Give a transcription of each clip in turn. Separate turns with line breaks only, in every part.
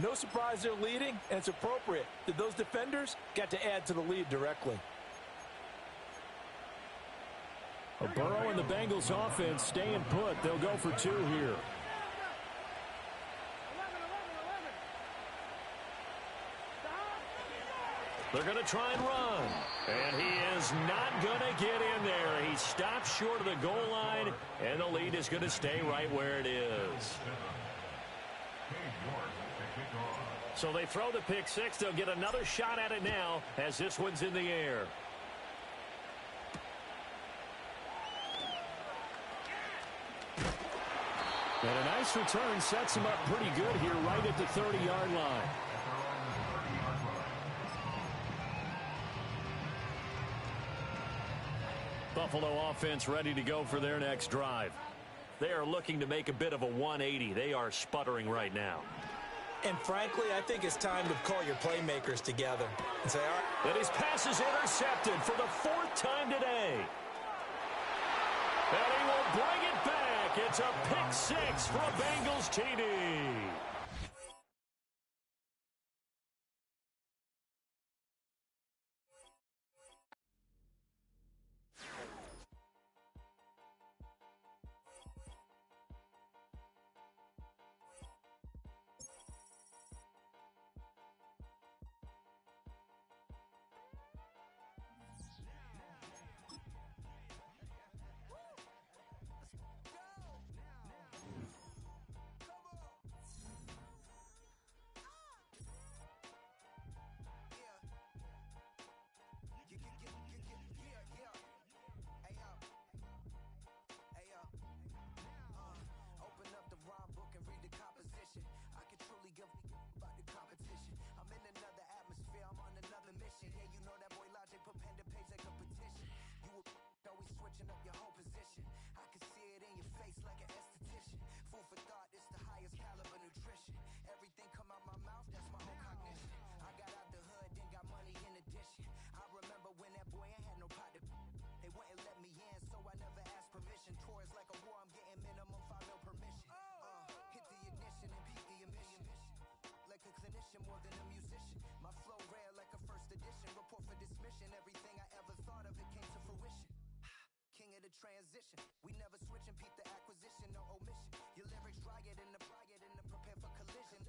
No surprise they're leading, and it's appropriate that those defenders got to add to the lead directly.
Burrow and the Bengals offense staying put. They'll go for two here. They're going to try and run. And he is not going to get in there. He stops short of the goal line, and the lead is going to stay right where it is. So they throw the pick six. They'll get another shot at it now as this one's in the air. And a nice return sets him up pretty good here right at the 30-yard line. Buffalo offense ready to go for their next drive. They are looking to make a bit of a 180. They are sputtering right now.
And frankly, I think it's time to call your playmakers together and say, all right.
And his pass is intercepted for the fourth time today. And he will bring it back. It's a pick six for a Bengals TD.
Transition. We never switch and peep the acquisition, no omission. Your lyrics dry it in the prepare for collision.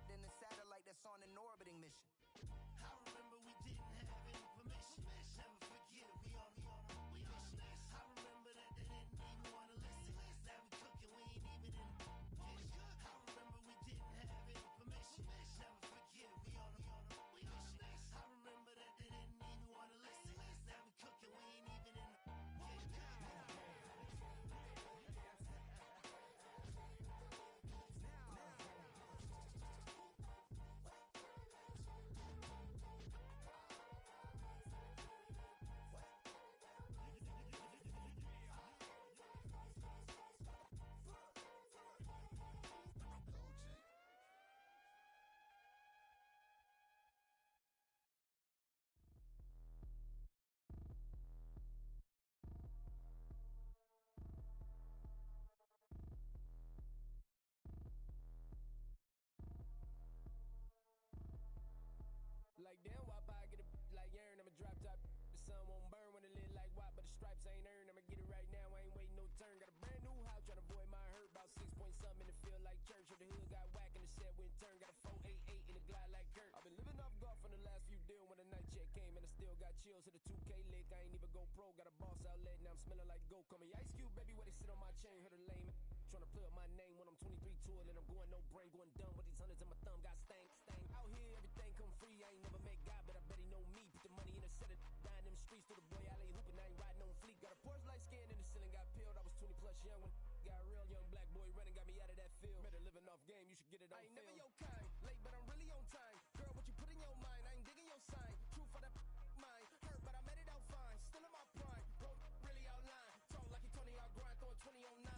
Then the satellite that's on an orbiting mission. I remember we didn't have any permission. Never forget, we on a mission. I remember that they didn't even want to listen. Now we cooking, we ain't even in the kitchen. I remember we didn't have any permission. Never forget, we on a mission. I remember that they didn't even want to listen. Now we cooking, we ain't even in the kitchen.
Like damn, why I get a like urn? I'ma drop top. The sun won't burn when it lit like why, but the stripes ain't earned. I'ma get it right now. I ain't waiting no turn. Got a brand new house, tryna avoid my hurt. About 6 point something in the field like church. Or the hood got whack and the set went turn. Got a 488 in the glide like Kurt. I've been living off golf from the last few deals. When the night check came and I still got chills. Hit a 2K lick. I ain't even go pro. Got a boss outlet now I'm smelling like gold. Call me Ice Cube, baby, where they sit on my chain. Heard a lame. Tryna play up my name when I'm 23 tour. Then I'm going no brain, going dumb with these hundreds in my thumb. Got stank. Out here, everything come free. I ain't never met God, but I bet he know me. Put the money in the set it. Dying them streets to the boy. I lay hooping. I ain't riding on fleek. Got a Porsche light skin in the ceiling. Got peeled. I was 20 plus young when got real. Young black boy running. Got me out of that field. Better living off game. You should get it on film. I ain't never your kind. Late, but I'm really on time. Girl, what you put in your mind? I ain't digging your sign. True for that mind. Hurt, but I made it out fine. Still in my prime. Bro, really outline. Talk like you Tony out grind. Throwing 20 on 9.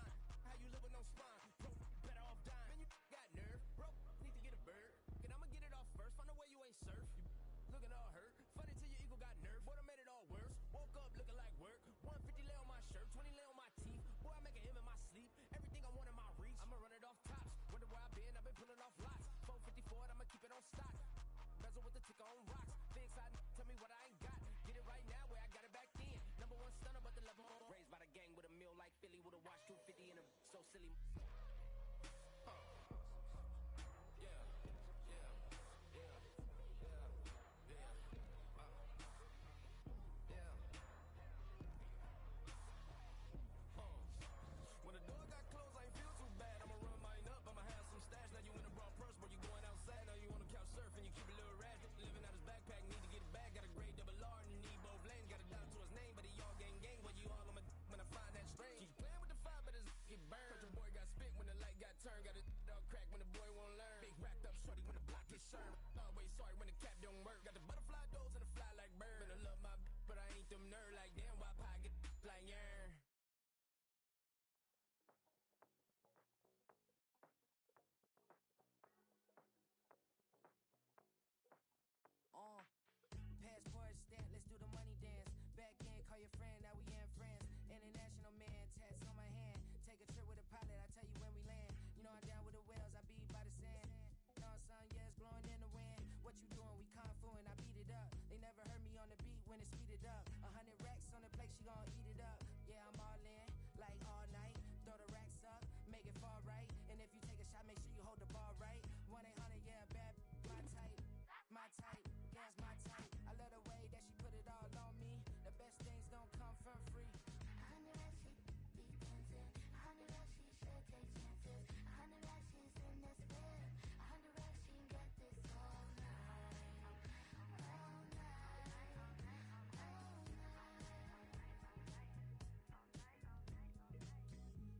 How you living on spine? Bro, better off dying. Man, you got nerve. Bro, need to get a bird. And I'ma get it off first. Find a way you ain't surf. You looking all hurt. Funny till your ego got nerve. Boy, I made it all worse. Woke up looking like work. 150 lay on my shirt. 20 lay on my teeth. Boy, I make an M in my sleep. Everything I want in my reach. I'ma run it off tops. Wonder where I've been pulling off lots. silly. When the door got closed, I ain't feel too bad. I'ma run mine up, I'ma have some stash. Now you in a broad purse, but you going outside. Now you on the couch surfing, you keep a little ratchet. Living out his backpack, need to get it back. Got a grade double R and need both lanes. Got a dollar to his name, but he all gang gang. Well, you all on my when I find that strange. Keep playing with the fire, but his get burned. But your boy got spit when the light got turned. Got a dog crack when the boy won't learn. Big racked up shorty when the block gets shurned. Always sorry when the cap don't work. Got the butterfly doors and the fly like bird. And I love my but I ain't them nerd like damn. Why pie get like yarn? Passport stamp, let's do the money dance. Back in, call your friend, now we in France. International man, tats on my hand. Take a trip with a pilot, I tell you when we land. You know I'm down with the whales, I be by the sand. No sun, yeah, it's blowing in the wind. What you doing? We kung fu and I beat it up. They never heard me on the beat when it's speeded up. 100 racks on the plate, she gon' eat it up. Yeah, I'm all in, like all night. Throw the racks up, make it fall right. And if you take a shot, make sure you hold the ball right. 1-800, yeah, bad, my type. My type, yeah, it's my type. I love the way that she put it all on me. The best things don't come for free.
100 racks, she be dancing. 100 racks, she should take chances. 100 racks, she's in this bed. 100 racks, she get this all night. All night. All night.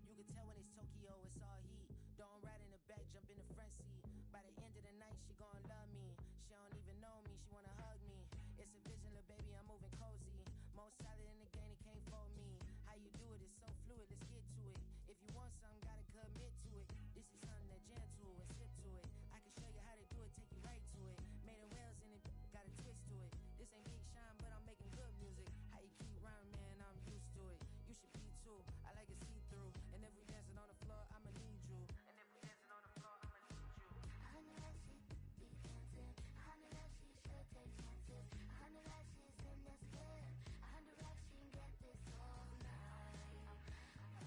You can tell when it's Tokyo, it's all heat. Don't ride in the back, jump in the front seat. By the end of the night, she gon' love me. She don't even know me, she wanna hug me. It's a vision, little baby, I'm moving cozy. Most solid in the game, they can't fold me. How you do it, it's so fluid, let's get to it. If you want something, gotta commit to it. This is something that jam to and sip to it. I can show you how to do it, take you right to it. Made a whales in it, got a twist to it. This ain't Big Sean, but I'm making good music. How you keep rhyming, man, I'm used to it. You should be too, I like it see-through. And if we dancing on the floor, I'ma need you. And if we dancing on the floor, I'ma need you.
100 racks, she be dancing. 100 racks, she should take chances. 100 racks, she's in this bed. 100 racks, she get this all night.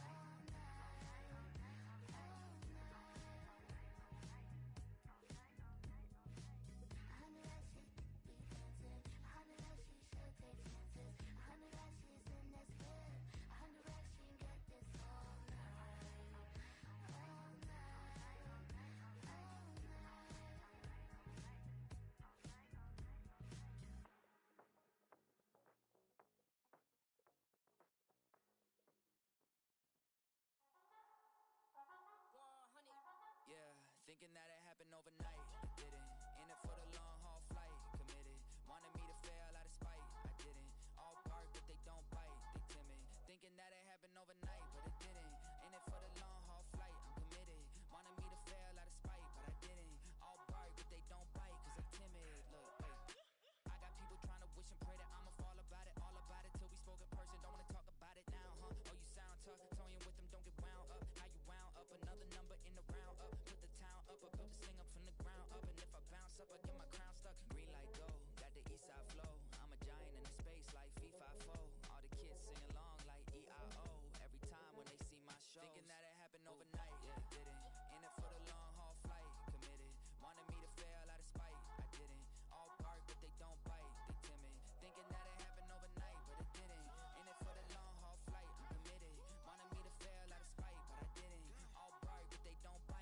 All night. All night. 100 racks, she be dancing. 100 racks, she should take chances. 100 racks, she's in this bed. 100 racks, she get this all night. All night. All
Yeah, thinking that it happened overnight. I didn't. In it for the long haul flight. Committed. Wanted me to fail out of spite. I didn't. All bark, but they don't bite. They timid. Thinking that it happened overnight, but it didn't. In it for the long haul flight. I'm committed. Wanted me to fail out of spite, but I didn't. All bark, but they don't bite, cause they timid. Look, wait. I got people trying to wish and pray that I'ma fall about it. All about it till we spoke in person. Don't wanna talk about it now, huh? Oh, you sound tough. Toying with them, don't get wound up. How you wound up? Another number in the round up. Put the town up. I built this thing up from the ground up. And if I bounce up, I get my crown stuck. Green light go. Got the east side flow. I'm a giant in the space like FIFA 4. All the kids sing along like EIO. Every time when they see my show. Thinking that it happened overnight. Yeah, didn't. In it for the long haul flight. Committed. Wanted me to fail out of spite. I didn't. All bark, but they don't bite. They timid. Thinking that it happened overnight, but it didn't. In it for the long haul flight. I'm committed. Wanted me to fail out of spite, but I didn't. All bark, but they don't bite.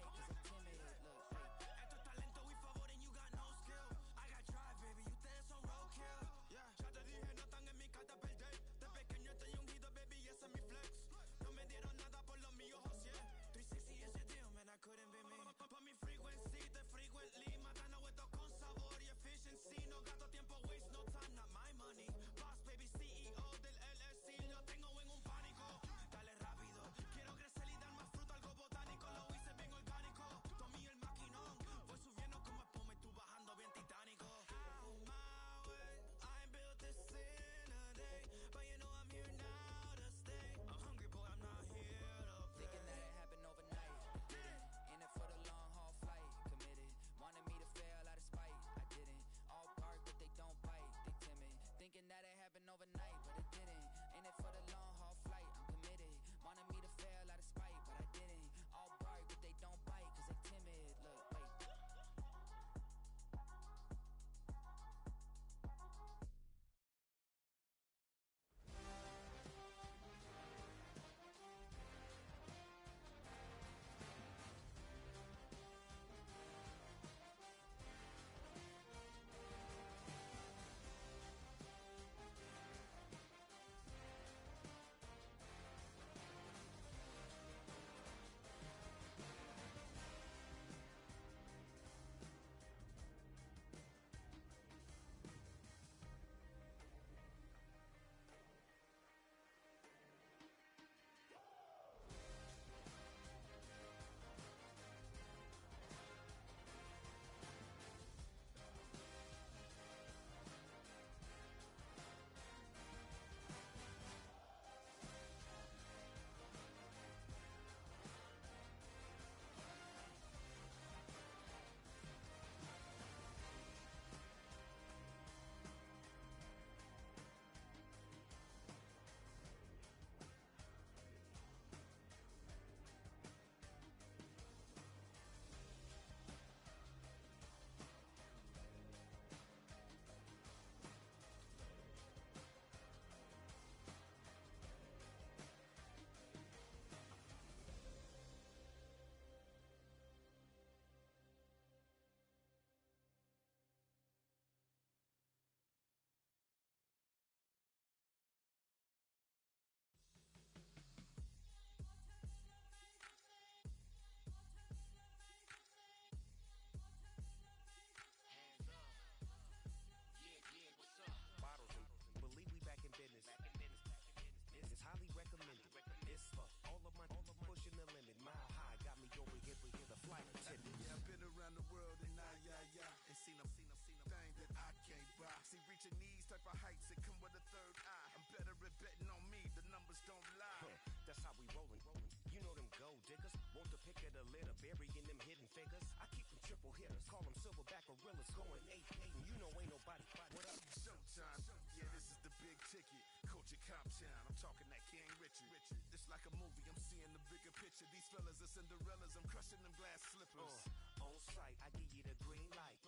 I can't buy. See, reaching these type of heights, it come with a third eye. I'm better at betting on me, the numbers don't lie.
That's how we rollin'. You know them gold diggers. Want the pick of the litter, burying them hidden figures. I keep them triple hitters, call them silverback gorillas, going 8-8, and you know ain't nobody fighting.
What up, Showtime? Yeah, this is the big ticket. Culture Cop Town, I'm talking that King Richard. It's like a movie, I'm seeing the bigger picture. These fellas are Cinderellas, I'm crushing them glass slippers.
On sight, I give you the green light.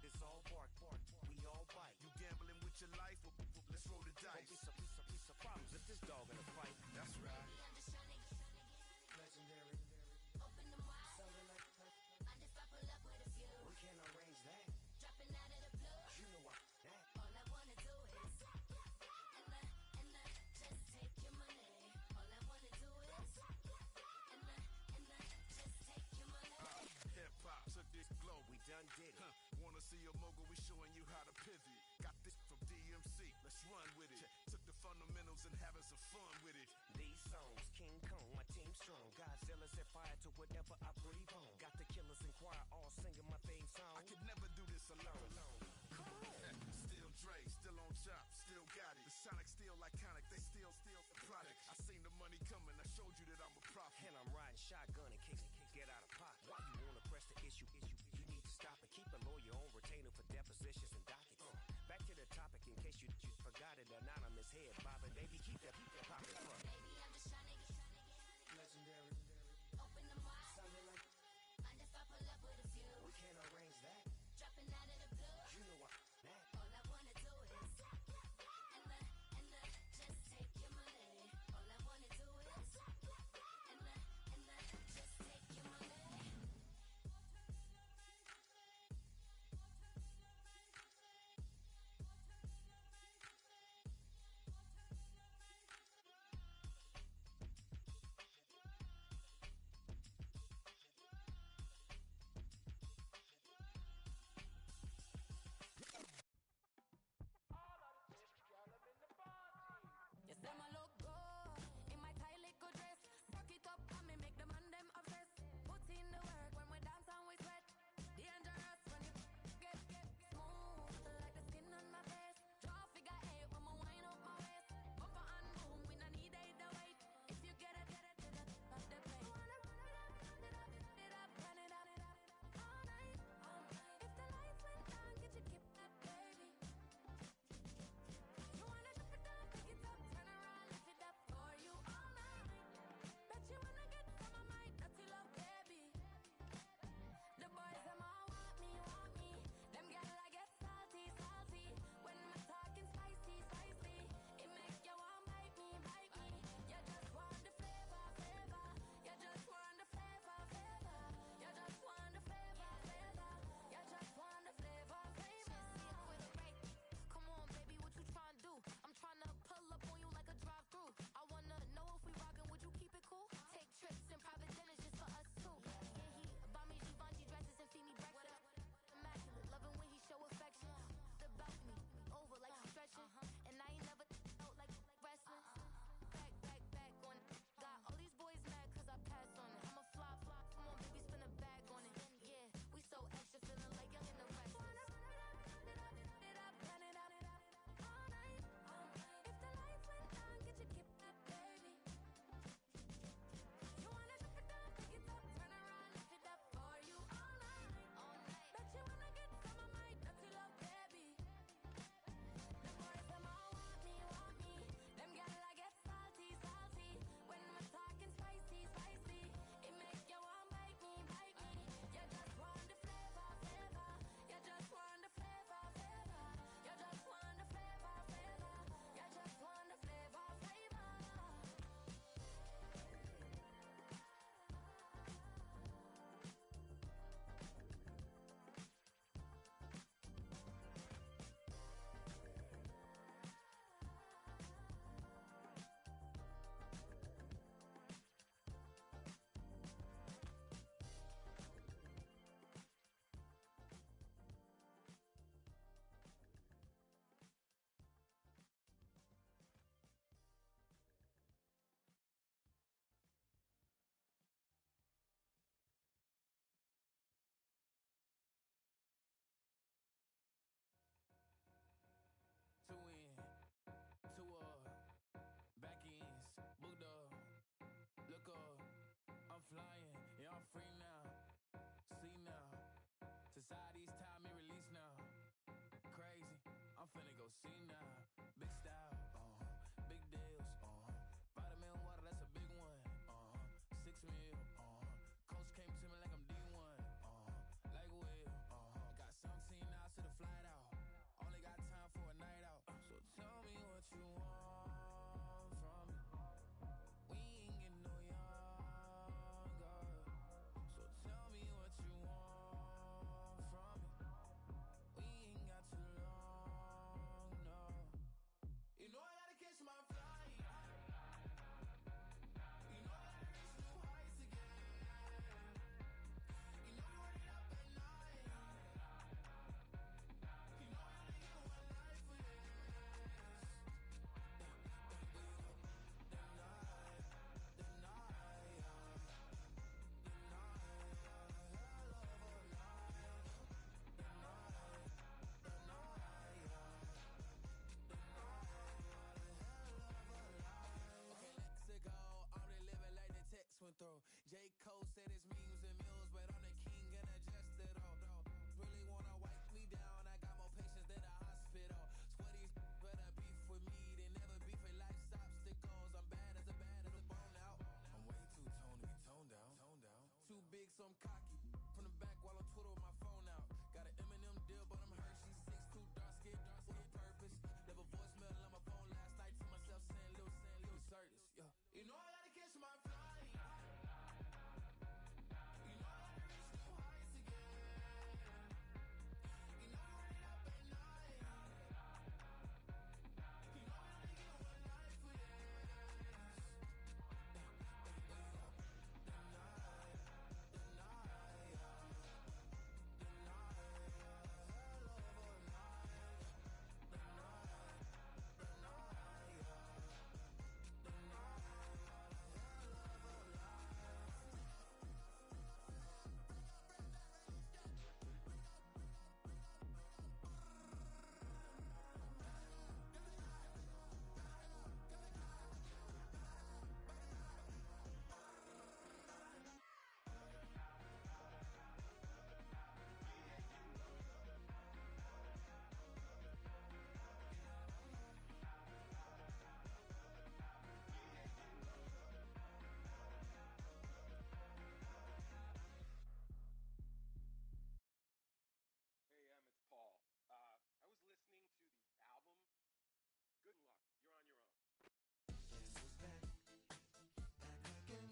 It's all bark, we all bite.
You gambling with your life? Well, let's roll the dice.
Piece of problems if this dog in a fight.
That's right.
I'm just tryna
Legendary.
open them wide.
Sounding like
Mind if I pull up with a few?
we can't arrange that.
Dropping out of the blue.
You know what that.
All I wanna do is and just take your money. All I wanna do is and just take your money.
Hip hop took this globe.
We done did it.
Wanna see a mogul? We showing you how to pivot. Got this from DMC. Let's run with it. Took the fundamentals and having some fun with it.
These songs, King Kong, my team strong. Godzilla set fire to whatever I breathe on. Got the killers in choir all singing my theme song.
I could never do this alone.
Come on.
Still Dre, still on top, still got it. The Sonic still iconic, they still the product. I seen the money coming, I showed you that I'm a prophet.
And I'm riding shotgun in case get out of pot. Why you wanna press the issue? You need to stop and keep a lawyer on retainer for depositions and dockets. Back to the topic in case you forgot it. Anonymous head bobbing, baby, keep that popping front.
Baby, I'm just tryna
Legendary.
open them wide.
Sounding like
Mind if I pull up with a few?
we can't arrange that.
Dropping out of the blue.
You know what that.
All I wanna do is and just take your money. All I wanna do is and just take your money.
free now. See now. Society's time me release now. Crazy, I'm finna go see now. Big style, big deals, vitamin water, that's a big one. 6 mil, coach came to me like I'm D1, like Will. Got 17 hours to the flight out. Only got time for a night out. So tell me what you want from me. We ain't getting no younger. So tell me what you want from me. We ain't got too long, no. You know I gotta catch my flight. You know I gotta reach new heights again. You know you running up at night. You know I only get one life for this. Went through. J. Cole said his memes and mills, but I'm the king and adjusted all. Really wanna wipe me down. I got more patience than a hospital. Sweaty better beef with me than never beef with life's obstacles. I'm bad as a bone out. I'm way too toned to be toned down. Too big, so I'm cocky. From the back while I'm Twitter with my phone out. Got an Eminem deal, but I'm Hershey 6'2", dark skin, with a purpose. Never voicemail on my phone last night to myself saying Lil Curtis. Yeah. You know I gotta catch my flight. You know I gotta reach new heights again. You know you're running up at night. You know I only get one life for this.
It's Paul. I was listening to the album. Good luck. You're on your own.
Guess who's back? Back again.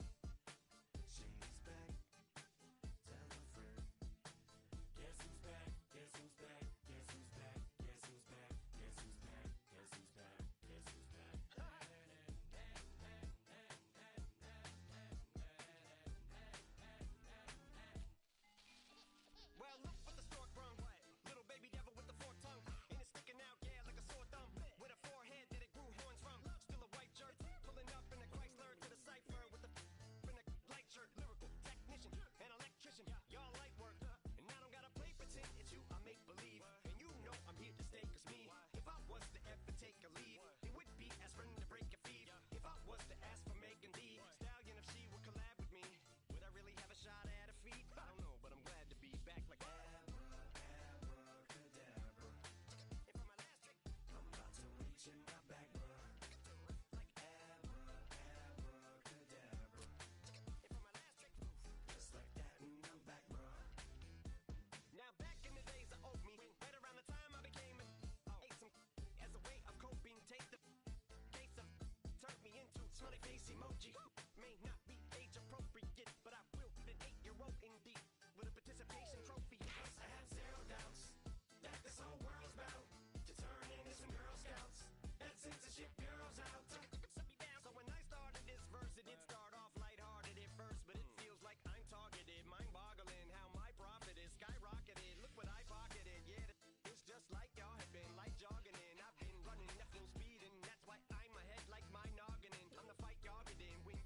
She's back. Tell a friend. Guess who's back? Guess who's back? Guess who's back? Guess who's back? Guess who's back? Guess who's back? Guess who's back?
Well, look what the stork brung. Little baby devil with the forked tongue. And it's sticking out, yeah, like a sore thumb. With a forehead that it grew horns from. Still a white jerk. Pulling up in a Chrysler to the cipher with the in a light shirt. Lyrical technician and electrician. Y'all light work. And I don't gotta play pretend. It's you, I make believe. And you know I'm here to stay, cause me, if I was to ever take a lead, it would be aspirin to break your feet. If I was to ask for Megan Thee Stallion, if she would collab with me, would I really have a shot at her feet? I don't know, but I'm glad to be back like
Abracadabra.
And for my last trick,
I'm about to reach in my back, bruh.
like
Abracadabra.
and for my last trick,
Just like that, and I'm back, bruh.
now back in the days of oat me, right around the time I became ate some as a way of coping. Take the case of turned me into smiley face emoji. May not be age appropriate, but I will put an 8-year-old indeed with a participation trophy.
I have zero doubts that this whole world's bound to turn into some Girl Scouts. That censorship bureau's out.
Shut me down. So when I started this verse, it did start off lighthearted at first, but it feels like I'm targeted. Mind-boggling how my profit is skyrocketed. Look what I pocketed. Yeah, it's just like y'all have been like jogging in. I've been running at full speed, and that's why I'm ahead like my noggin. I'm the fight y'all get in when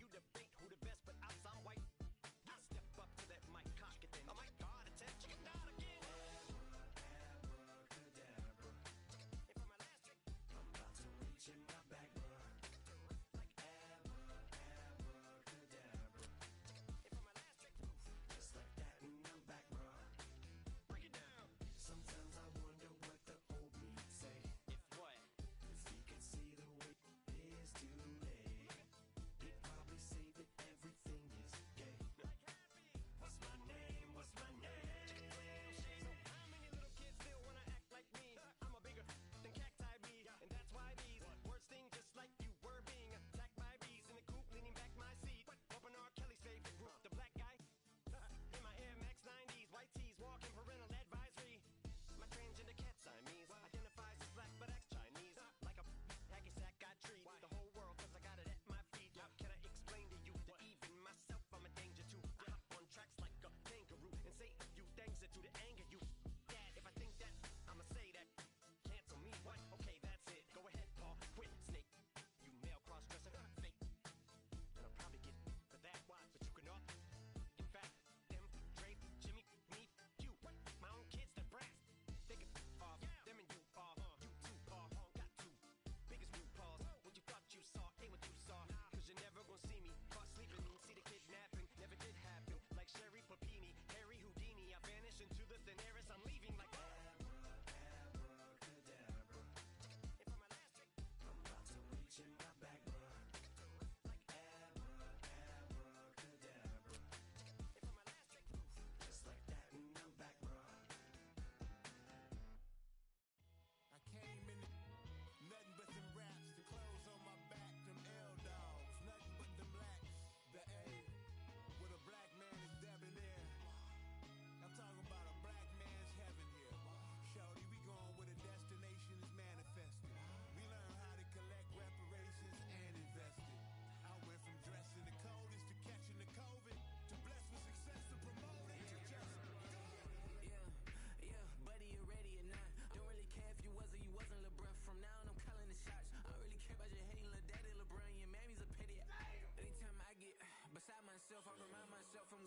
myself, I remind myself from.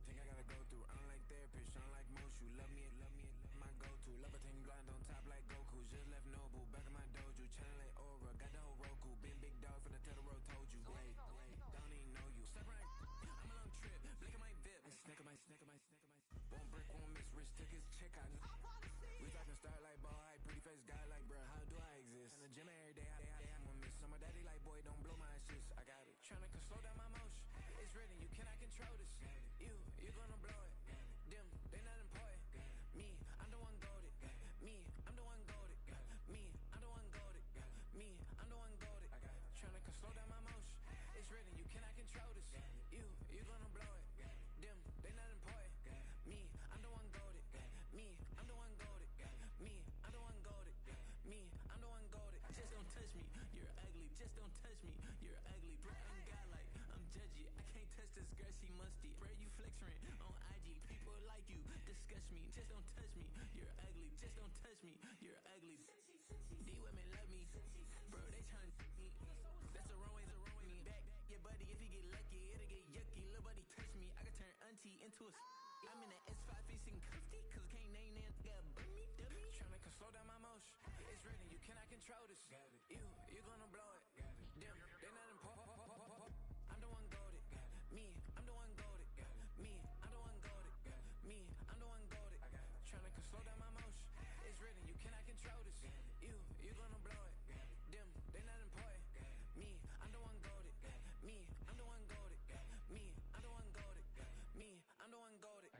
Think I gotta go through, unlike therapist, unlike most. You love me, my go-to. Levitating blind on top like Goku. Just left Noble, back in my dojo. Channel like Aura, got the whole Roku. Been big dog from the Totoro, told you. Wait, don't even know you. Step right, I'm a long trip, blick at my VIP. I snack at my. Won't break, won't miss. Rich took his check, I know. We talking start like ball high, pretty face guy like, bruh, how do I exist? In the gym every day, I'm gonna miss. Some of daddy like, boy, don't blow my assist. I got it. Tryna slow down my motion. It's written, you cannot control this. You gonna blow it. Them, they not important. Me, I'm the one goaded. Me, I'm the one goaded. Me, I'm the one goaded. Me, I'm the one goaded. Tryna slow down my motion. It's written, you cannot control this. You gonna blow it. Them, they not important. Me, I'm the one goaded. Me, I'm the one goaded. Me, I'm the one goaded. Me, I'm the one goaded. Just don't touch me, you're ugly. Just don't touch me, you're ugly. Bro, I'm godlike, I'm judgy. I can't touch this girl, she musty. Bro, you flexing on IG. People like you disgust me. Just don't touch me, you're ugly. Just don't touch me, you're ugly. These women love me, bro. They tryna me. That's the wrong way to me. Back your buddy, if he get lucky, it'll get yucky. Little buddy touch me, I can turn auntie into a. I'm in the S5 facing custy, cause can't name that. Yeah, dummy. Tryna slow down my motion. It's written, you cannot control this. You gonna blow it. Them, they not important. I'm the one goaded. Me, I'm the one goaded. Me, I'm the one goaded. Me, I'm the one goaded. Tryna slow down my motion. It's written, you cannot control this. You gonna blow it. Them, they not important. Me, I'm the one goaded. Me, I'm the one goaded. Me, I'm the one goaded. Me, I'm the one goaded.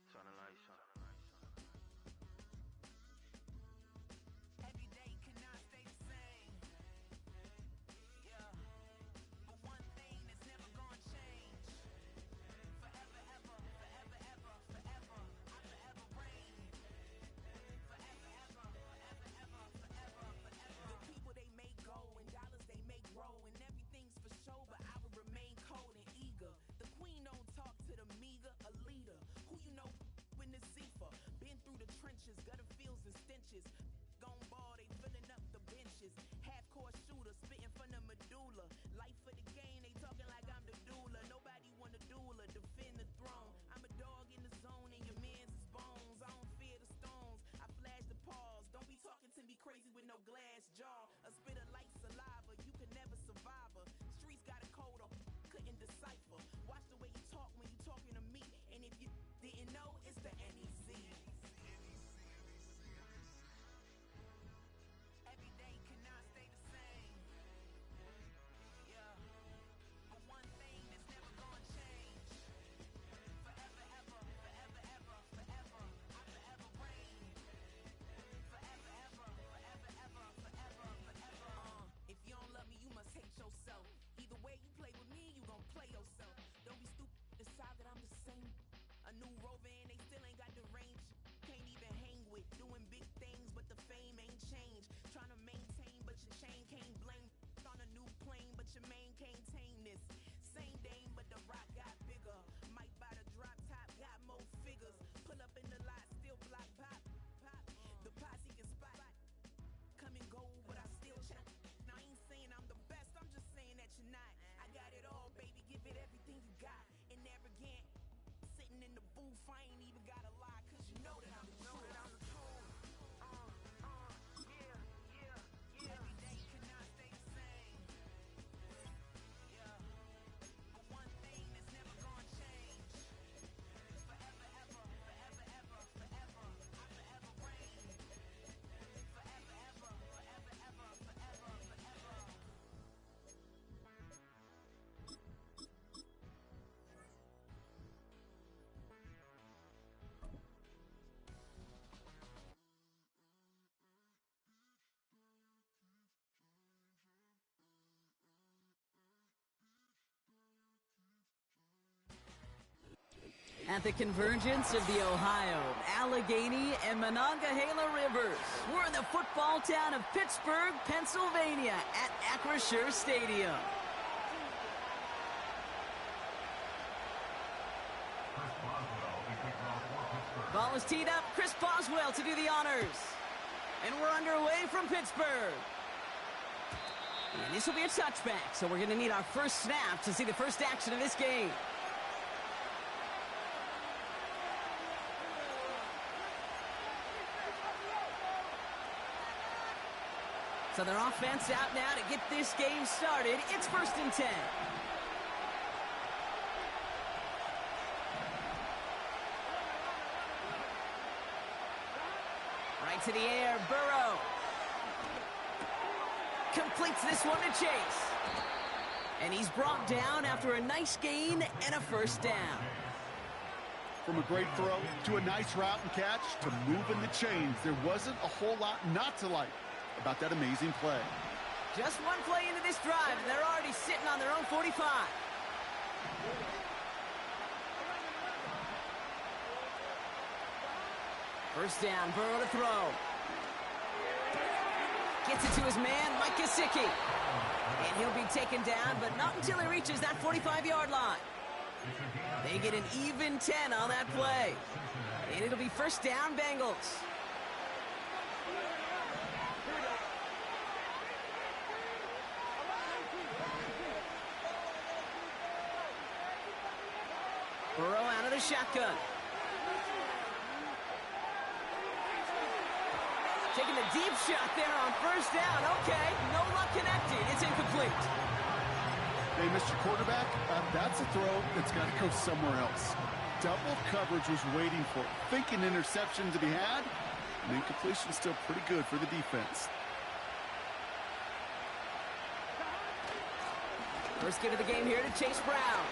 Turn the lights on.
Every day cannot stay the same. Yeah. But one thing that's never gonna change. Forever, ever, forever, ever, forever. I forever reign. Forever, ever, forever, ever, forever, forever. The people they make go and dollars they make grow and everything's for show, but I will remain cold and eager. The queen don't talk to the meager, a leader. Who you know in the Zephyr? Been through the trenches, gutter fields and stenches. Gone ball, they filling up the benches. Half-court shooter, spitting from the medulla. Life for the game, they talking like I'm the doula. Nobody want a doula, defend the throne. I'm a dog in the zone and your man's is bones. I don't fear the stones, I flash the paws. Don't be talking to me crazy with no glass jaw. A spit of light saliva, you can never survive her. Streets got a code up, couldn't decipher. Watch the way you talk when you talking to me. And if you didn't know, it's the NEC. Every day cannot stay the same. Yeah. But one thing that's never gonna change. Forever, ever, forever, ever, forever. I forever reign. Forever, ever, forever, ever, forever, forever. If you don't love me, you must hate yourself. Either way you play with me, you gon' play yourself. Don't be stupid, decide that I'm the same. A new rover and they still ain't got the range. Can't even hang with, doing big things, but the fame ain't changed. Trying to maintain, but your chain can't blame. On a new plane, but your main can't tame this. Same dame, but the rock got bigger. Might buy the drop top, got more figures. Pull up in the lot, still block pop. The posse can spot. Come and go, but I still check. Now I ain't saying I'm the best, I'm just saying that you're not. I got it all, baby, give it everything you got. And arrogant, sitting in the booth, I ain't even gotta lie, cause you know that I'm the truth. Yeah. Every day cannot stay the same. Yeah. But one thing that's never gonna change. Forever, ever, forever, ever, forever. I forever reign. Forever, ever, forever, ever, forever, forever.
At the convergence of the Ohio, Allegheny, and Monongahela Rivers, we're in the football town of Pittsburgh, Pennsylvania at Acrisure Stadium. Ball is teed up. Chris Boswell to do the honors. And we're underway from Pittsburgh. And this will be a touchback, so we're going to need our first snap to see the first action of this game. So their offense out now to get this game started. It's 1st and 10. Right to the air, Burrow. Completes this one to Chase. And he's brought down after a nice gain and a first down.
From a great throw to a nice route and catch to moving the chains, there wasn't a whole lot not to like about that amazing play.
Just one play into this drive, and they're already sitting on their own 45. First down, Burrow to throw. Gets it to his man, Mike Gesicki. And he'll be taken down, but not until he reaches that 45-yard line. They get an even 10 on that play. And it'll be first down, Bengals. Burrow out of the shotgun. Taking a deep shot there on first down. Okay, no luck connecting. It's incomplete.
Hey, Mr. Quarterback, that's a throw that's got to go somewhere else. Double coverage was waiting for it. Thinking interception to be had, and incompletion still pretty good for the defense.
First get of the game here to Chase Brown.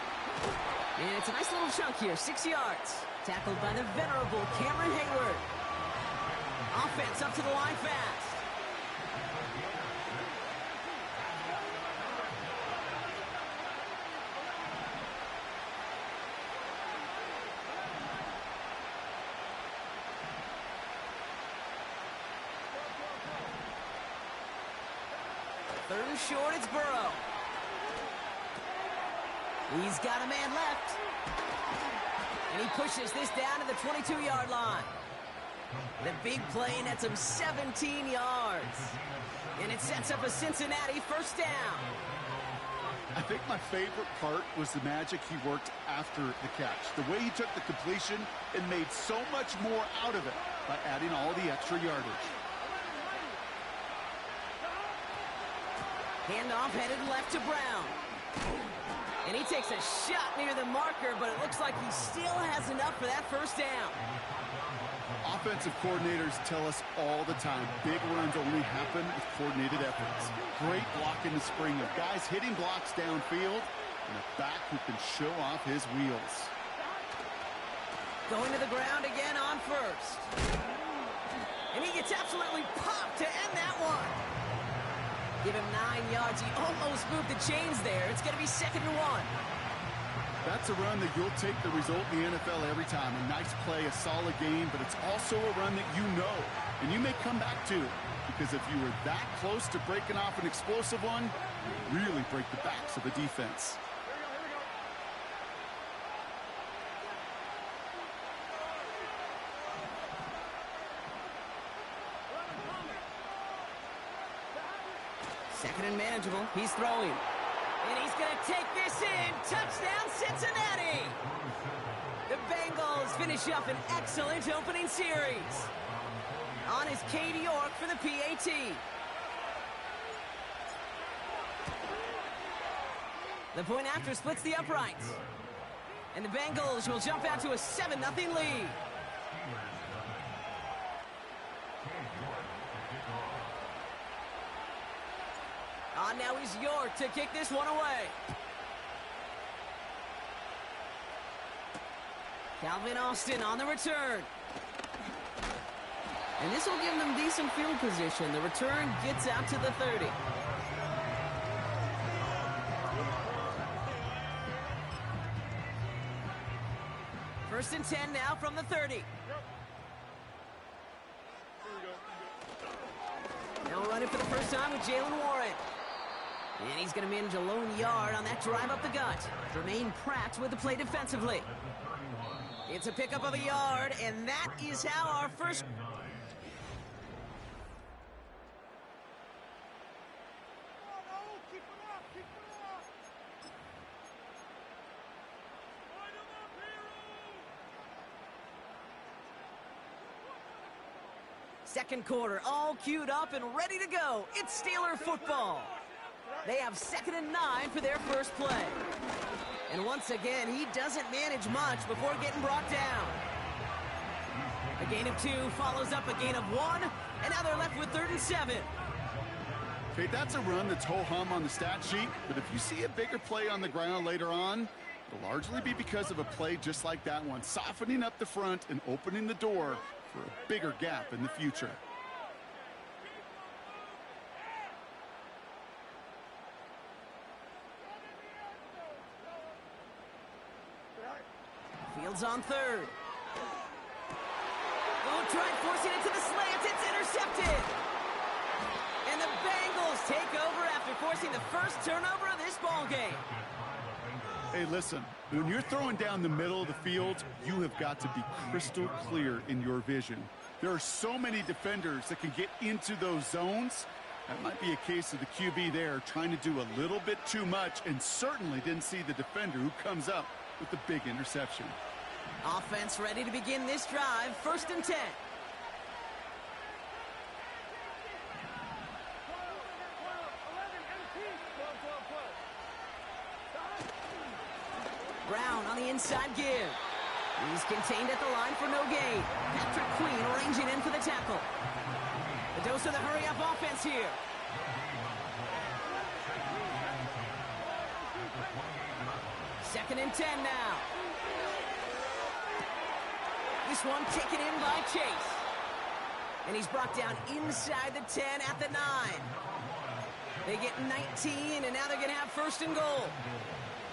And it's a nice little chunk here, 6 yards. Tackled by the venerable Cameron Hayward. Offense up to the line fast. Third and short, it's Burrow. He's got a man left. And he pushes this down to the 22-yard line. The big play nets him 17 yards. And it sets up a Cincinnati first down.
I think my favorite part was the magic he worked after the catch. The way he took the completion and made so much more out of it by adding all the extra yardage.
Handoff headed left to Brown. And he takes a shot near the marker, but it looks like he still has enough for that first down.
Offensive coordinators tell us all the time, big runs only happen with coordinated efforts. Great block in the spring of guys hitting blocks downfield and a back who can show off his wheels.
Going to the ground again on first. And he gets absolutely popped to end that one. Give him 9 yards. He almost moved the chains there. It's going to be 2nd and 1.
That's a run that you'll take the result in the NFL every time. A nice play, a solid game, but it's also a run that you know, and you may come back to, because if you were that close to breaking off an explosive one, you really break the backs of the defense.
Second and manageable. He's throwing. And he's going to take this in. Touchdown, Cincinnati! The Bengals finish up an excellent opening series. On is Cade York for the PAT. The point after splits the uprights. And the Bengals will jump out to a 7-0 lead. On now is York to kick this one away. Calvin Austin on the return. And this will give them decent field position. The return gets out to the 30. First and 10 now from the 30. Now we're running for the first time with Jalen Warren. And he's going to manage a lone yard on that drive up the gut. Jermaine Pratt with the play defensively. It's a pickup of a yard, and that is how our first... Second quarter, all queued up and ready to go. It's Steeler football. They have 2nd and 9 for their first play. And once again, he doesn't manage much before getting brought down. A gain of 2 follows up a gain of 1, and now they're left with 3rd and 7.
Okay, that's a run that's ho-hum on the stat sheet, but if you see a bigger play on the ground later on, it'll largely be because of a play just like that one, softening up the front and opening the door for a bigger gap in the future.
Fields on 3rd. Oh, tried forcing it to the slants. It's intercepted. And the Bengals take over after forcing the first turnover of this ball game.
Hey, listen, when you're throwing down the middle of the field, you have got to be crystal clear in your vision. There are so many defenders that can get into those zones. That might be a case of the QB there trying to do a little bit too much and certainly didn't see the defender who comes up with the big interception.
Offense ready to begin this drive. 1st and 10. Brown on the inside give. He's contained at the line for no gain. Patrick Queen arranging in for the tackle. The dose of the hurry-up offense here. Second and 10 now. This one taken in by Chase. And he's brought down inside the 10 at the 9. They get 19, and now they're going to have 1st and goal.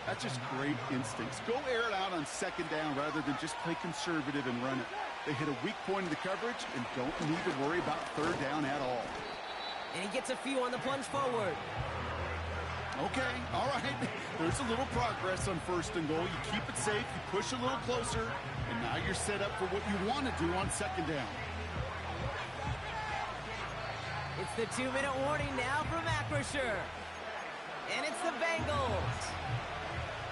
That's just great instincts. Go air it out on 2nd down rather than just play conservative and run it. They hit a weak point in the coverage and don't need to worry about 3rd down at all.
And he gets a few on the plunge forward.
Okay, all right. There's a little progress on 1st and goal. You keep it safe, you push a little closer, and now you're set up for what you want to do on 2nd down.
It's the 2-minute warning now from Acrisure. And it's the Bengals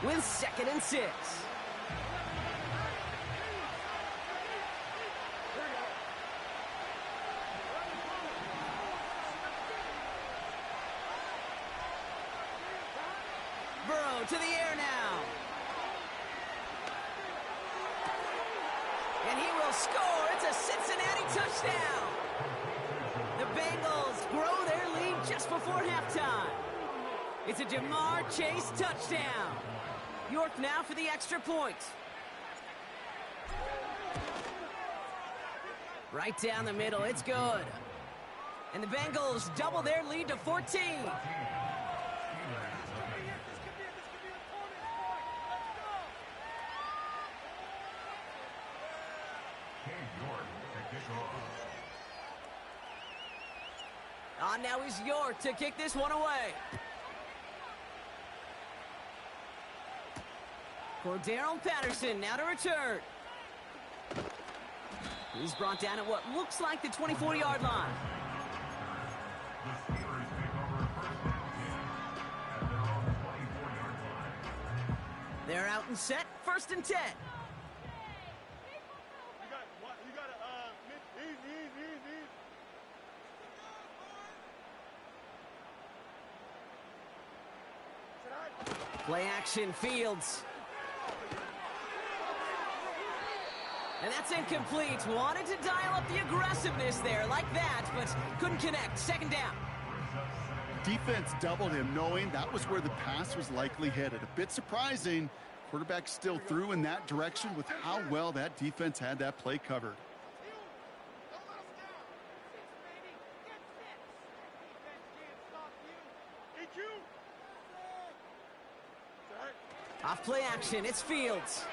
with 2nd and 6. Burrow to the air now. And he will score. It's a Cincinnati touchdown. The Bengals grow their lead just before halftime. It's a Jamar Chase touchdown. York now for the extra point. Right down the middle, it's good. And the Bengals double their lead to 14. On now is York to kick this one away. Cordarrelle Patterson now to return. He's brought down at what looks like the 24-yard line. They're out and set. 1st and 10. Play action, Fields. And that's incomplete. Wanted to dial up the aggressiveness there like that, but couldn't connect. 2nd down.
Defense doubled him, knowing that was where the pass was likely headed. A bit surprising. Quarterback still threw in that direction with how well that defense had that play covered.
Off play action, it's Fields.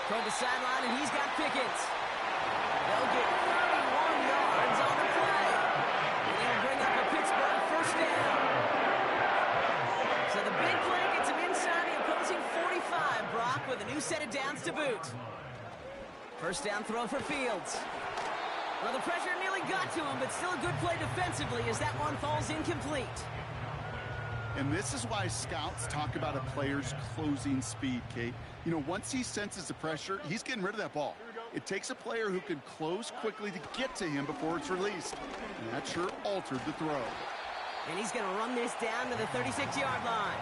toward the sideline, and he's got Pickens. They'll get 31 yards on the play. And they'll bring up a Pittsburgh first down. So the big play gets him inside the opposing 45, Brock, with a new set of downs to boot. First down throw for Fields. Well, the pressure nearly got to him, but still a good play defensively as that one falls incomplete.
And this is why scouts talk about a player's closing speed, Kate. You know, once he senses the pressure, he's getting rid of that ball. It takes a player who can close quickly to get to him before it's released. And that sure altered the throw.
And he's going to run this down to the 36-yard line.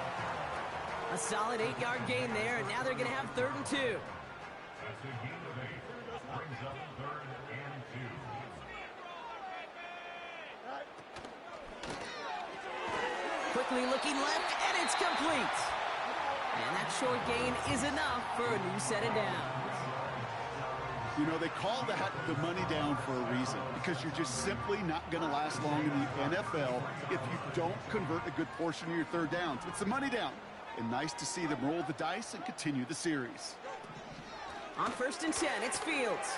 A solid 8-yard gain there, and now they're going to have 3rd and 2.
That's a gain of 8. Brings up 3rd and 2.
Quickly looking left, and it's complete. And that short gain is enough for a new set of downs.
You know, they call that the money down for a reason, because you're just simply not going to last long in the NFL if you don't convert a good portion of your 3rd downs. It's the money down. And nice to see them roll the dice and continue the series.
On 1st and 10, it's Fields.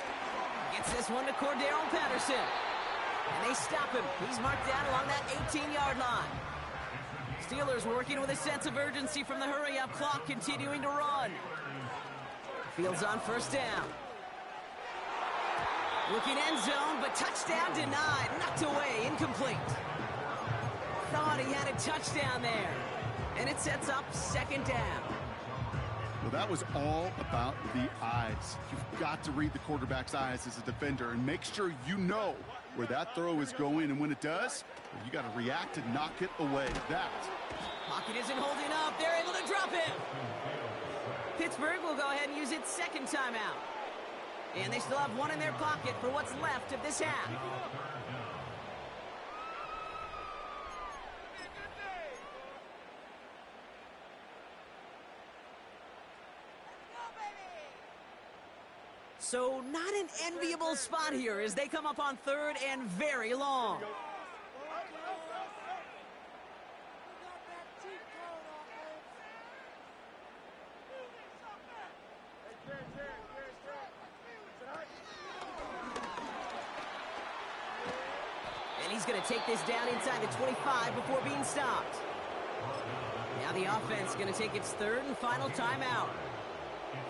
Gets this one to Cordero Patterson. And they stop him. He's marked down along that 18-yard line. Steelers working with a sense of urgency from the hurry-up clock, continuing to run. Fields on 1st down. Looking end zone, but touchdown denied. Knocked away, incomplete. Thought he had a touchdown there. And it sets up 2nd down.
Well, that was all about the eyes. You've got to read the quarterback's eyes as a defender and make sure you know where that throw is going. And when it does, you got to react and knock it away. That.
Pocket isn't holding up. They're able to drop him. Pittsburgh will go ahead and use its 2nd timeout. And they still have one in their pocket for what's left of this half. So not an enviable spot here as they come up on 3rd and very long. And he's going to take this down inside the 25 before being stopped. Now the offense is going to take its 3rd and final timeout.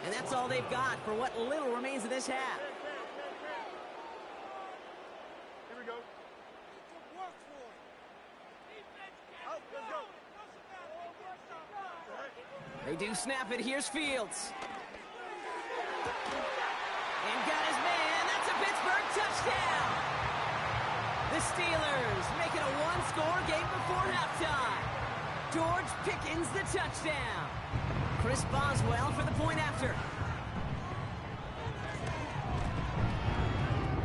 And that's all they've got for what little remains of this half.
Here we go.
They do snap it. Here's Fields. And got his man. That's a Pittsburgh touchdown. The Steelers make it a one-score game before halftime. George Pickens the touchdown. Chris Boswell for the point after.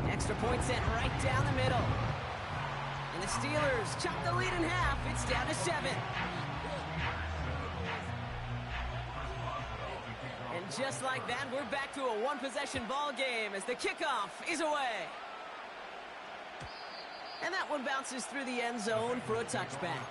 Extra point sent right down the middle. And the Steelers chop the lead in half. It's down to 7. And just like that, we're back to a one-possession ball game as the kickoff is away. And that one bounces through the end zone for a touchback.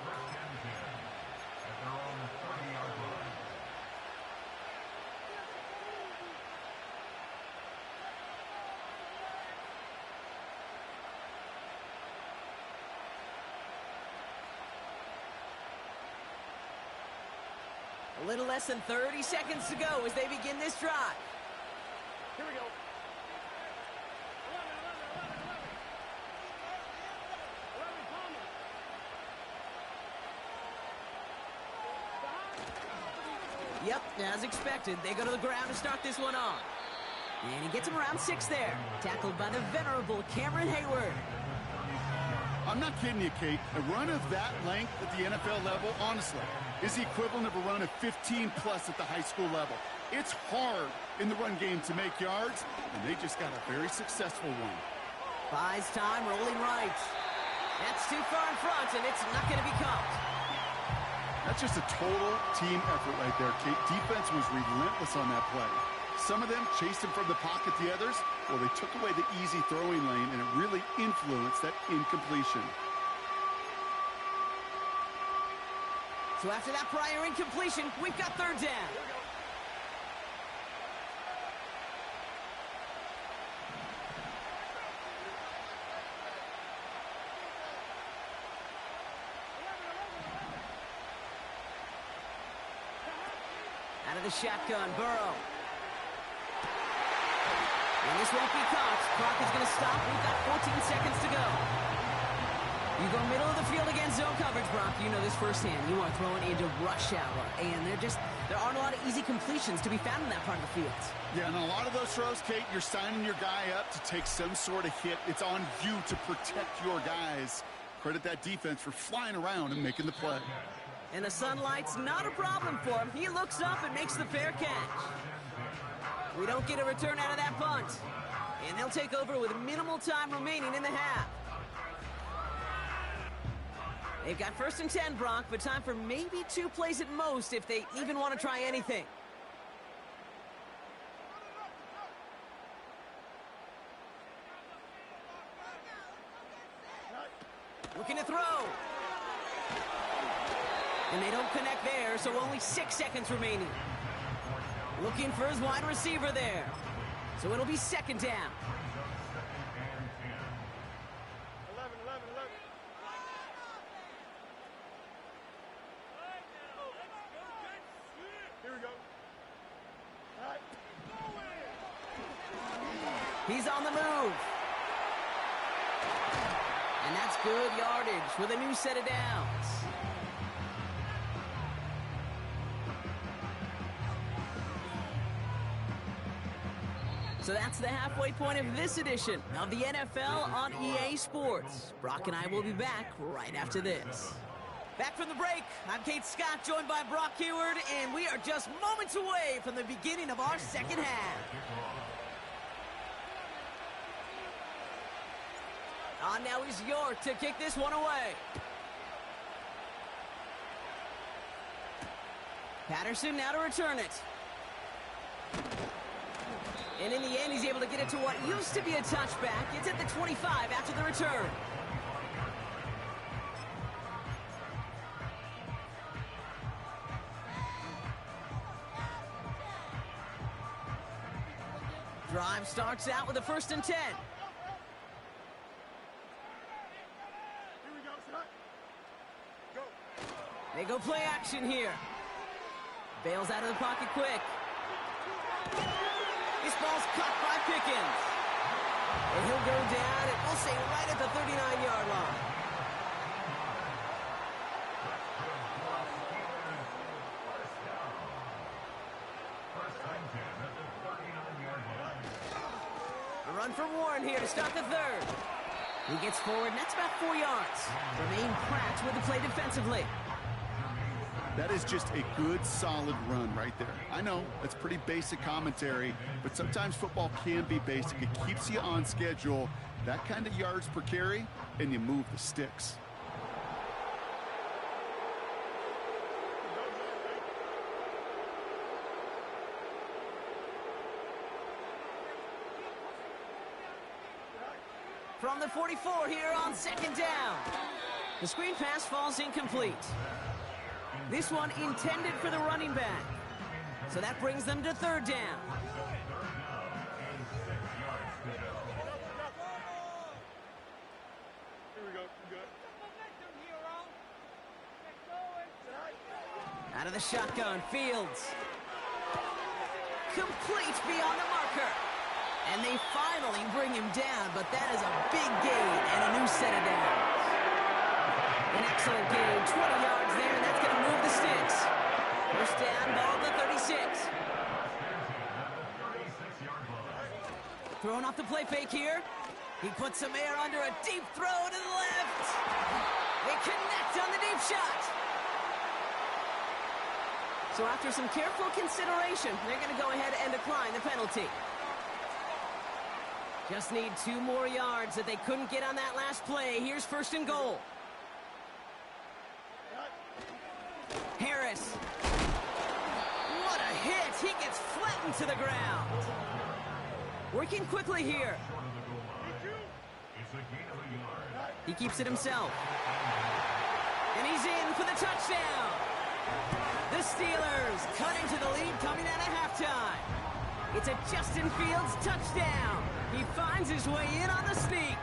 A little less than 30 seconds to go as they begin this drive.
Here we go.
Yep, as expected, they go to the ground to start this one off. And he gets him around 6 there. Tackled by the venerable Cameron Hayward.
I'm not kidding you, Kate. A run of that length at the NFL level, honestly, is the equivalent of a run of 15-plus at the high school level. It's hard in the run game to make yards, and they just got a very successful one.
Buys time, rolling right. That's too far in front, and it's not going to be caught.
That's just a total team effort right there, Kate. Defense was relentless on that play. Some of them chased him from the pocket, the others, well, they took away the easy throwing lane, and it really influenced that incompletion.
So after that prior incompletion, we've got 3rd down. of the shotgun, Burrow. And this won't be caught. Clock is going to stop. We've got 14 seconds to go. You go middle of the field against zone coverage, Brock. You know this firsthand. You are throwing into rush hour. And there aren't a lot of easy completions to be found in that part of the field.
Yeah, and a lot of those throws, Kate, you're signing your guy up to take some sort of hit. It's on you to protect your guys. Credit that defense for flying around and making the play.
And the sunlight's not a problem for him. He looks up and makes the fair catch. We don't get a return out of that punt. And they'll take over with minimal time remaining in the half. They've got 1st and 10, Brock, but time for maybe 2 plays at most if they even want to try anything. Looking to throw. And they don't connect there, so only 6 seconds remaining. Looking for his wide receiver there. So it'll be 2nd down.
11. Here we go. All right.
He's on the move. And that's good yardage with a new set of downs. So that's the halfway point of this edition of the NFL on EA Sports. Brock and I will be back right after this. Back from the break, I'm Kate Scott, joined by Brock Huard, and we are just moments away from the beginning of our second half. On now is York to kick this one away. Patterson now to return it. And in the end, he's able to get it to what used to be a touchback. It's at the 25 after the return. Drive starts out with a 1st and 10. They go play action here. Bails out of the pocket quick. This ball's caught by Pickens. And he'll go down, and we'll say right at the 39-yard line. A run from Warren here to start the 3rd. He gets forward, and that's about 4 yards. Remain Pratt with the play defensively.
That is just a good, solid run right there. I know, that's pretty basic commentary, but sometimes football can be basic. It keeps you on schedule, that kind of yards per carry, and you move the sticks.
From the 44 here on 2nd down. The screen pass falls incomplete. This one intended for the running back. So that brings them to 3rd down.
Here we go. Good.
Out of the shotgun, Fields. Complete beyond the marker. And they finally bring him down, but that is a big gain and a new set of downs. An excellent gain, 20 yards there, and that's going to move the sticks. 1st down, ball at the 36. Throwing off the play fake here. He puts some air under a deep throw to the left. They connect on the deep shot. So after some careful consideration, they're going to go ahead and decline the penalty. Just need 2 more yards that they couldn't get on that last play. Here's 1st and goal. Harris. What a hit. He gets flattened to the ground. Working quickly here. He keeps it himself. And he's in for the touchdown. The Steelers cutting to the lead coming out of halftime. It's a Justin Fields touchdown. He finds his way in on the sneak.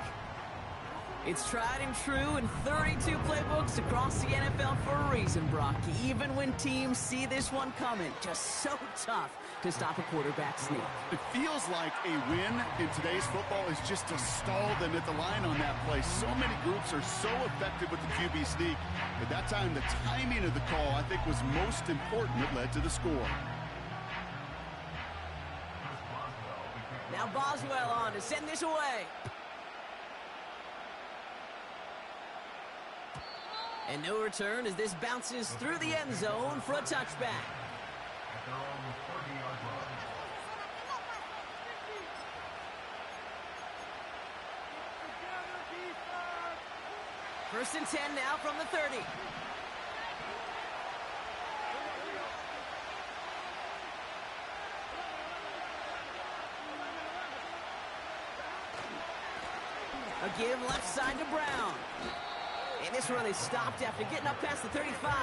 It's tried and true in 32 playbooks across the NFL for a reason, Brock. Even when teams see this one coming, just so tough to stop a quarterback sneak.
It feels like a win in today's football is just to stall them at the line on that play. So many groups are so effective with the QB sneak. At that time, the timing of the call, I think, was most important that led to the score.
Now Boswell on to send this away. And no return as this bounces through the end zone for a touchback. First and 10 now from the 30. A give left side to Brown. And this run is stopped after getting up past the 35.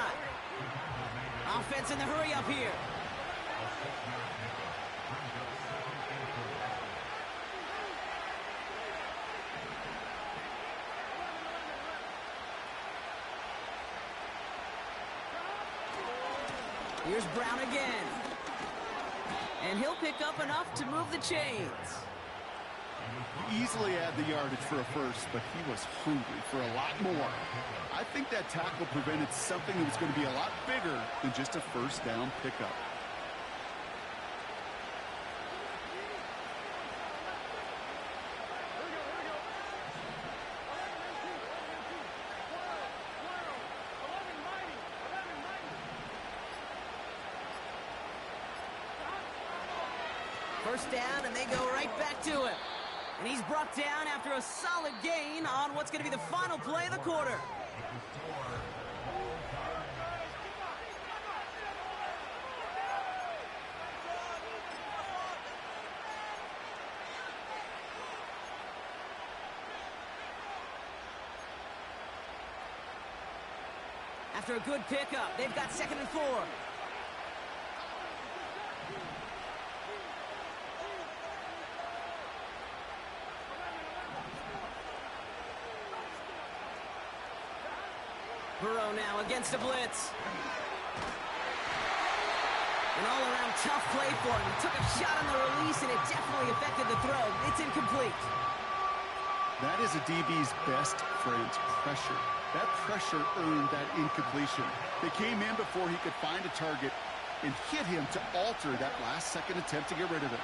Offense in the hurry up here. Here's Brown again. And he'll pick up enough to move the chains.
Easily had the yardage for a first, but he was hungry for a lot more. I think that tackle prevented something that was going to be a lot bigger than just a first down pickup.
First down, and they go right back to it. And he's brought down after a solid gain on what's going to be the final play of the quarter. After a good pickup, they've got 2nd and 4. Burrow now against a blitz. An all-around tough play for him. He took a shot on the release, and it definitely affected the throw. It's incomplete.
That is a DB's best friend, pressure. That pressure earned that incompletion. They came in before he could find a target and hit him to alter that last-second attempt to get rid of it.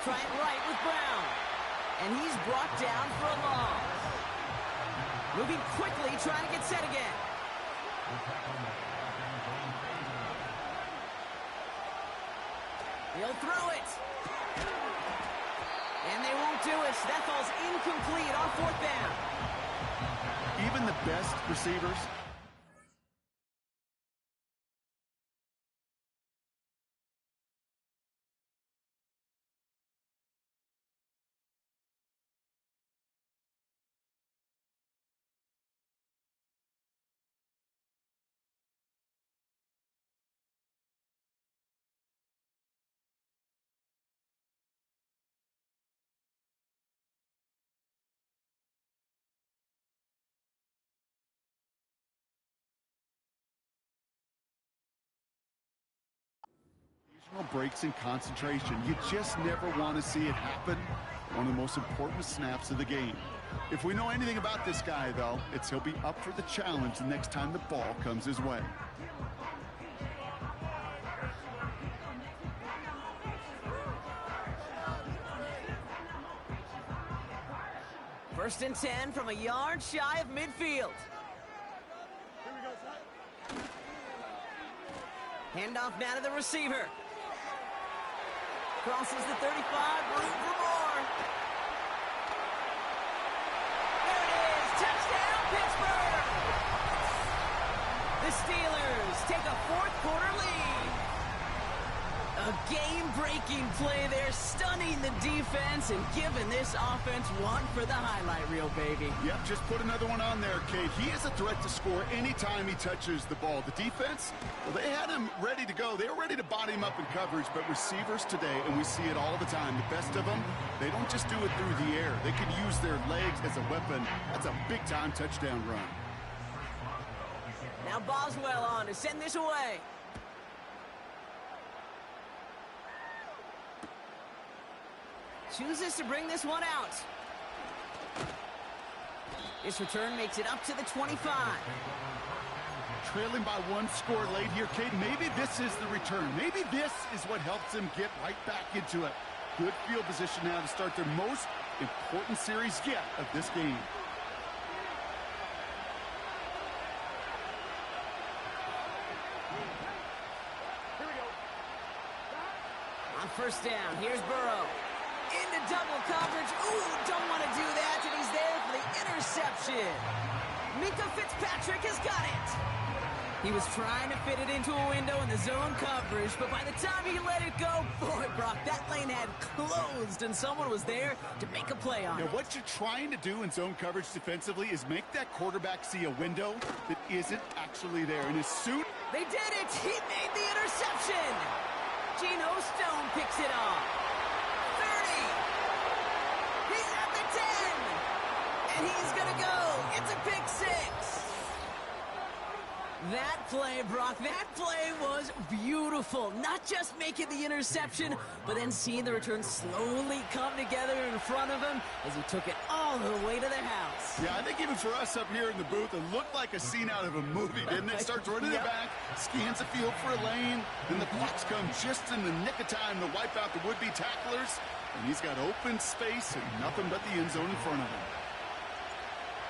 Try it right with Brown. And he's brought down for a loss. Moving quickly, trying to get set again. He'll throw it. And they won't do it. That ball's incomplete on 4th down.
Even the best receivers breaks in concentration. You just never want to see it happen. One of the most important snaps of the game. If we know anything about this guy, though, it's he'll be up for the challenge the next time the ball comes his way.
First and 10 from a yard shy of midfield. Handoff now to the receiver. Crosses the 35, room for more. There it is, touchdown Pittsburgh! The Steelers take a 4th quarter lead. A game-breaking play there, stunning the defense and giving this offense one for the highlight reel, baby.
Yep, just put another one on there, Kate. He is a threat to score anytime he touches the ball. The defense, well, they had him ready to go. They were ready to body him up in coverage, but receivers today, and we see it all the time, the best of them, they don't just do it through the air. They can use their legs as a weapon. That's a big-time touchdown run.
Now Boswell on to send this away. Chooses to bring this one out. This return makes it up to the 25.
Trailing by one score late here, Kate. Maybe this is the return. Maybe this is what helps them get right back into it. Good field position now to start their most important series yet of this game.
On first down, here's Burrow. Into double coverage. Ooh, don't want to do that, and he's there for the interception. Minka Fitzpatrick has got it. He was trying to fit it into a window in the zone coverage, but by the time he let it go, boy, Brock, that lane had closed, and someone was there to make a play on it.
Now, what you're trying to do in zone coverage defensively is make that quarterback see a window that isn't actually there. In his suit,
they did it. He made the interception. Geno Stone picks it off. 30. He's at the 10. And he's going to go. It's a pick six. That play, Brock, that play was beautiful. Not just making the interception, but then seeing the return slowly come together in front of him as he took it all the way to the house.
Yeah, I think even for us up here in the booth, it looked like a scene out of a movie, didn't it? Starts running it back, scans the field for a lane, then the blocks come just in the nick of time to wipe out the would-be tacklers, and he's got open space and nothing but the end zone in front of him.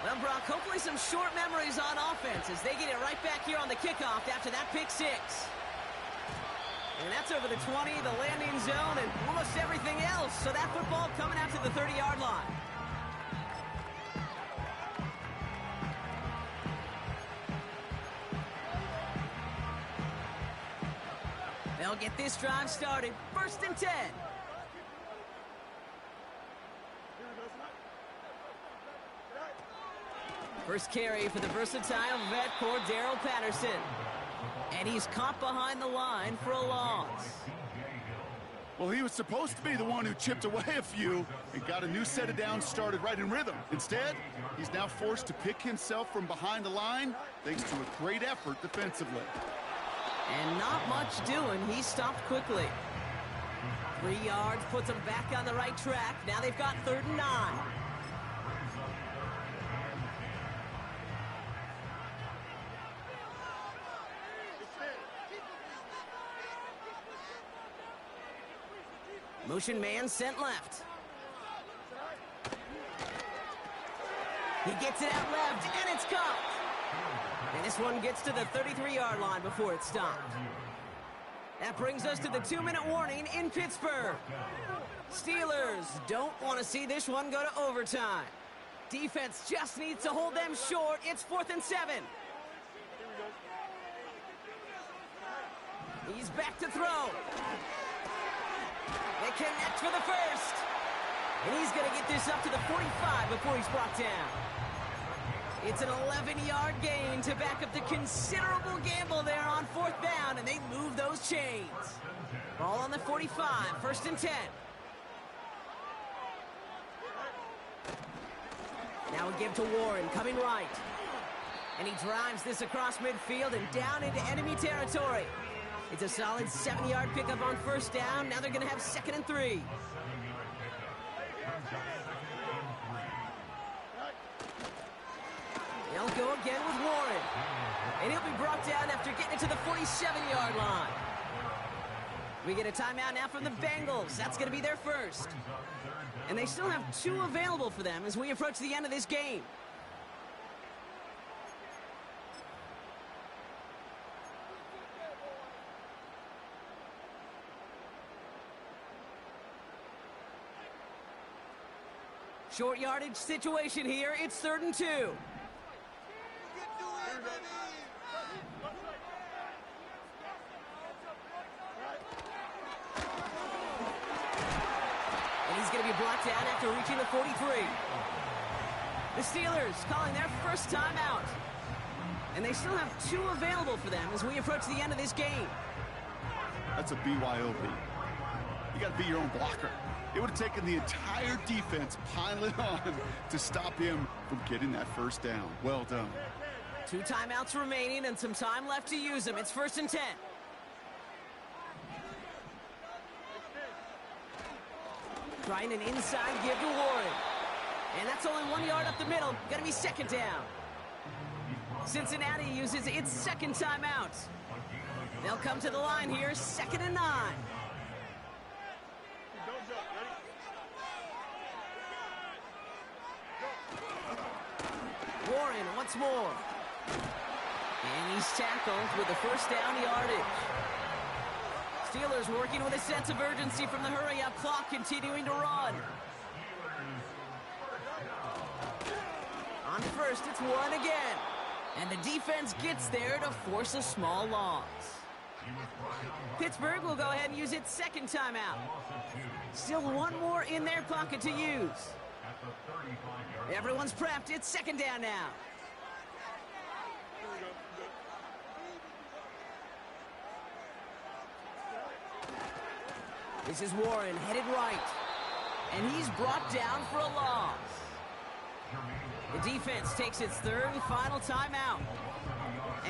Well, Brock, hopefully some short memories on offense as they get it right back here on the kickoff after that pick six. And that's over the 20, the landing zone, and almost everything else. So that football coming out to the 30-yard line. They'll get this drive started. 1st and 10. First carry for the versatile vet Cordarrelle Patterson. And he's caught behind the line for a loss.
Well, he was supposed to be the one who chipped away a few and got a new set of downs started right in rhythm. Instead, he's now forced to pick himself from behind the line thanks to a great effort defensively.
And not much doing. He stopped quickly. 3 yards puts him back on the right track. Now they've got 3rd and 9. Motion man sent left. He gets it out left, and it's caught. And this one gets to the 33-yard line before it's stopped. That brings us to the 2-minute warning in Pittsburgh. Steelers don't want to see this one go to overtime. Defense just needs to hold them short. It's 4th and 7. He's back to throw. They connect for the first. And he's going to get this up to the 45 before he's brought down. It's an 11-yard gain to back up the considerable gamble there on 4th down, and they move those chains. Ball on the 45, 1st and 10. Now we give to Warren, coming right. And he drives this across midfield and down into enemy territory. It's a solid 7-yard pickup on 1st down. Now they're going to have 2nd and 3. They'll go again with Warren. And he'll be brought down after getting it to the 47-yard line. We get a timeout now from the Bengals. That's going to be their first. And they still have 2 available for them as we approach the end of this game. Short yardage situation here. It's 3rd and 2. brought down after reaching the 43. The Steelers calling their first timeout. And they still have 2 available for them as we approach the end of this game.
That's a BYOB. You got to be your own blocker. It would have taken the entire defense piling on to stop him from getting that first down. Well done.
2 timeouts remaining and some time left to use them. It's 1st and 10. Trying an inside give to Warren. And that's only 1 yard up the middle. Gonna be 2nd down. Cincinnati uses its 2nd timeout. They'll come to the line here, 2nd and 9. Warren once more. And he's tackled with the first down yardage. Steelers working with a sense of urgency from the hurry-up clock, continuing to run. On first, it's 1 again. And the defense gets there to force a small loss. Pittsburgh will go ahead and use its 2nd timeout. Still 1 more in their pocket to use. Everyone's prepped. It's 2nd down now. This is Warren headed right. And he's brought down for a loss. The defense takes its 3rd and final timeout.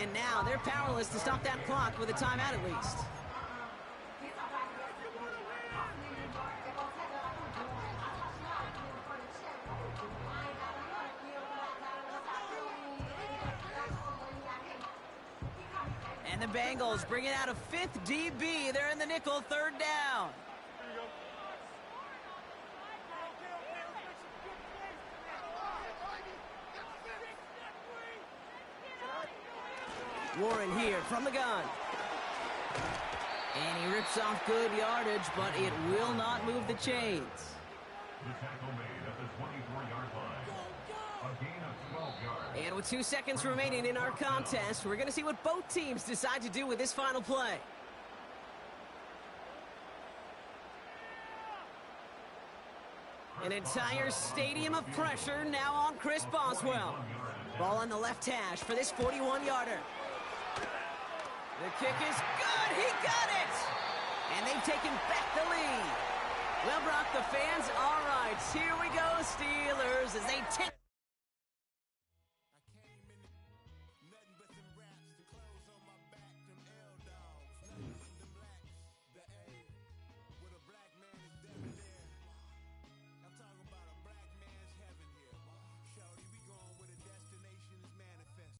And now they're powerless to stop that clock with a timeout at least. And the Bengals bringing out a 5th DB. They're in the nickel, 3rd down. Warren here from the gun. And he rips off good yardage, but it will not move the chains.
The tackle made at the 24-yard line. A gain of 12 yards.
And with 2 seconds remaining in our contest, we're going to see what both teams decide to do with this final play. An entire stadium of pressure now on Chris Boswell. Ball on the left hash for this 41-yarder. The kick is good. He got it. And they've taken back the lead. Well, Brock, the fans, all right, here we go, Steelers, as they take